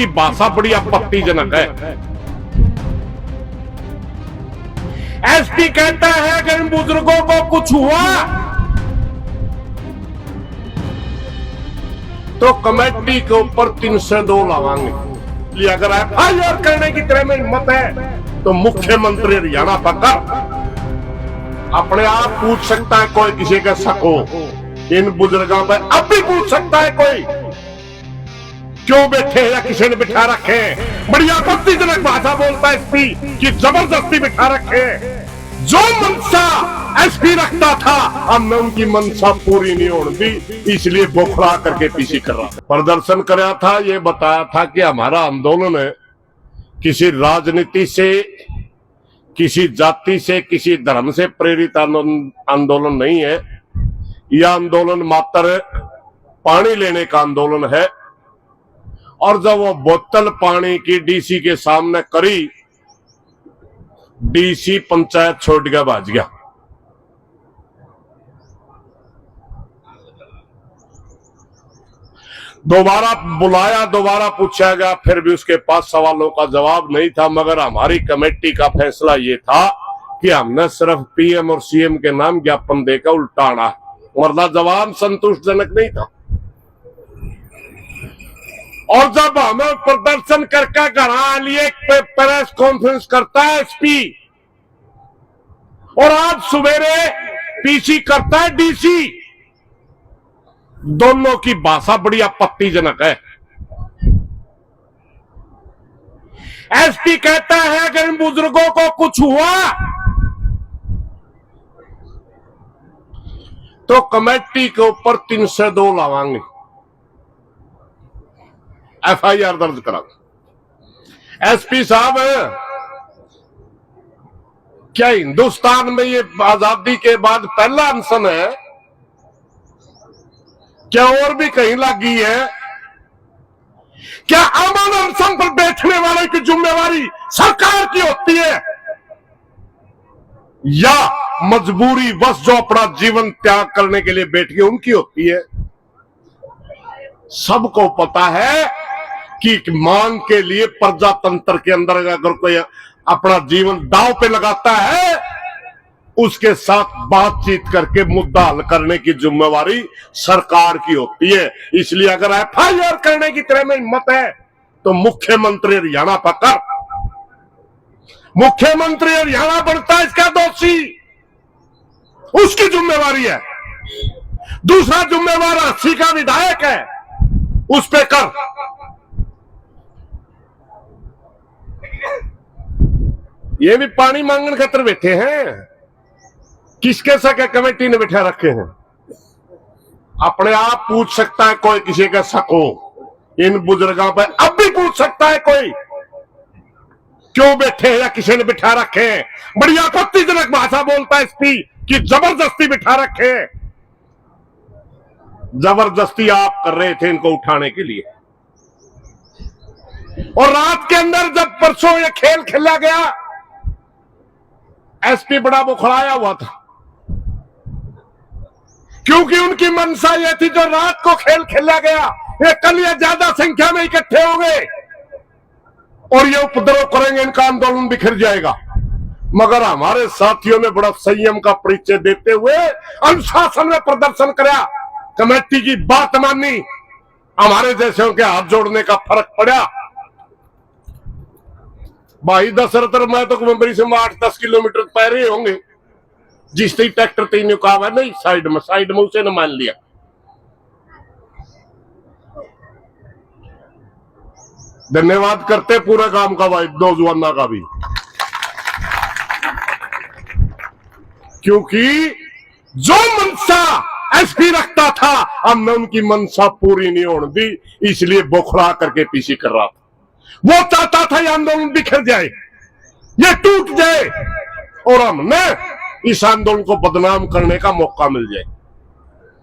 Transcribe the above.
की भाषा बड़ी आपत्तिजनक है। एसपी कहता है कि इन बुजुर्गों को कुछ हुआ तो कमेटी के ऊपर 302 लगाएंगे। अगर एफआईआर करने की तरह में हिम्मत है तो मुख्यमंत्री हरियाणा पकड़ अपने आप पूछ सकता है, कोई किसी का शक हो इन बुजुर्गों पर अब भी पूछ सकता है कोई, क्यों बैठे या किसी ने बिठा रखे। बड़ी आपत्तिजनक भाषा बोलता है एसपी कि जबरदस्ती बिठा रखे। जो मंशा एसपी रखता था अब मैं उनकी मंशा पूरी नहीं होने दी, इसलिए बोखला करके पीछे कर रहा था। प्रदर्शन कर रहा था, ये बताया था कि हमारा आंदोलन है किसी राजनीति से, किसी जाति से, किसी धर्म से प्रेरित आंदोलन नहीं है। यह आंदोलन मात्र पानी लेने का आंदोलन है। और जब वो बोतल पानी की डीसी के सामने करी, डीसी पंचायत छोड़ के भाग गया। दोबारा बुलाया, दोबारा पूछा गया, फिर भी उसके पास सवालों का जवाब नहीं था। मगर हमारी कमेटी का फैसला ये था कि हमने सिर्फ पीएम और सीएम के नाम ज्ञापन देकर उल्टाना, वरना जवाब संतोषजनक नहीं था। और जब हमें प्रदर्शन करके घर लिए प्रेस कॉन्फ्रेंस करता है एसपी, और आज सवेरे पीसी करता है डीसी, दोनों की भाषा बड़ी आपत्तिजनक है। एसपी कहता है कि इन बुजुर्गों को कुछ हुआ तो कमेटी के ऊपर 302 लगाएंगे, एफआईआर दर्ज करा। एसपी साहब, क्या हिंदुस्तान में ये आजादी के बाद पहला अनशन है? क्या और भी कहीं लगी है? क्या अमन अनशन पर बैठने वाले की जिम्मेवारी सरकार की होती है या मजबूरी वश जो अपना जीवन त्याग करने के लिए बैठ गए उनकी होती है? सबको पता है कि मांग के लिए प्रजातंत्र के अंदर अगर कोई अपना जीवन दांव पे लगाता है, उसके साथ बातचीत करके मुद्दा हल करने की जिम्मेवारी सरकार की होती है। इसलिए अगर एफआईआर करने की तरह में हिम्मत है तो मुख्यमंत्री हरियाणा पकड़, मुख्यमंत्री हरियाणा बनता है इसका दोषी, उसकी जिम्मेवारी है। दूसरा जिम्मेवार 80 का विधायक है, उस पे कर। ये भी पानी मांगने खातिर बैठे हैं, किसके सके कमेटी ने बिठा रखे हैं। अपने आप पूछ सकता है कोई किसी का शक हो इन बुजुर्गों पर अब भी पूछ सकता है कोई, क्यों बैठे या किसी ने बिठा रखे हैं। बड़ी आपत्तिजनक भाषा बोलता है एसपी कि जबरदस्ती बिठा रखे। जबरदस्ती आप कर रहे थे इनको उठाने के लिए। और रात के अंदर जब परसों ये खेल खेला गया, एसपी बड़ा बुखलाया हुआ था, क्योंकि उनकी मंशा यह थी जो रात को खेल खेला गया, ये कल या ज्यादा संख्या में इकट्ठे होंगे और ये उपद्रव करेंगे, इनका आंदोलन बिखर जाएगा। मगर हमारे साथियों ने बड़ा संयम का परिचय देते हुए अनुशासन में प्रदर्शन करा, कमेटी की बात मानी, हमारे जैसे के हाथ जोड़ने का फर्क पड़ा। भाई दशरथ मैं तो कुंबरी से 8-10 किलोमीटर पैरे होंगे, जिस तरह ट्रैक्टर तीन कहा है नहीं, साइड में उसे न मान लिया। धन्यवाद करते पूरे काम का, भाई नौजवाना का भी, क्योंकि जो मंशा एसपी रखता था अब मैं उनकी मंशा पूरी नहीं होने दी, इसलिए बोखला करके पीछे कर रहा था। वो चाहता था ये आंदोलन बिखर जाए, ये टूट जाए और हमने इस आंदोलन को बदनाम करने का मौका मिल जाए।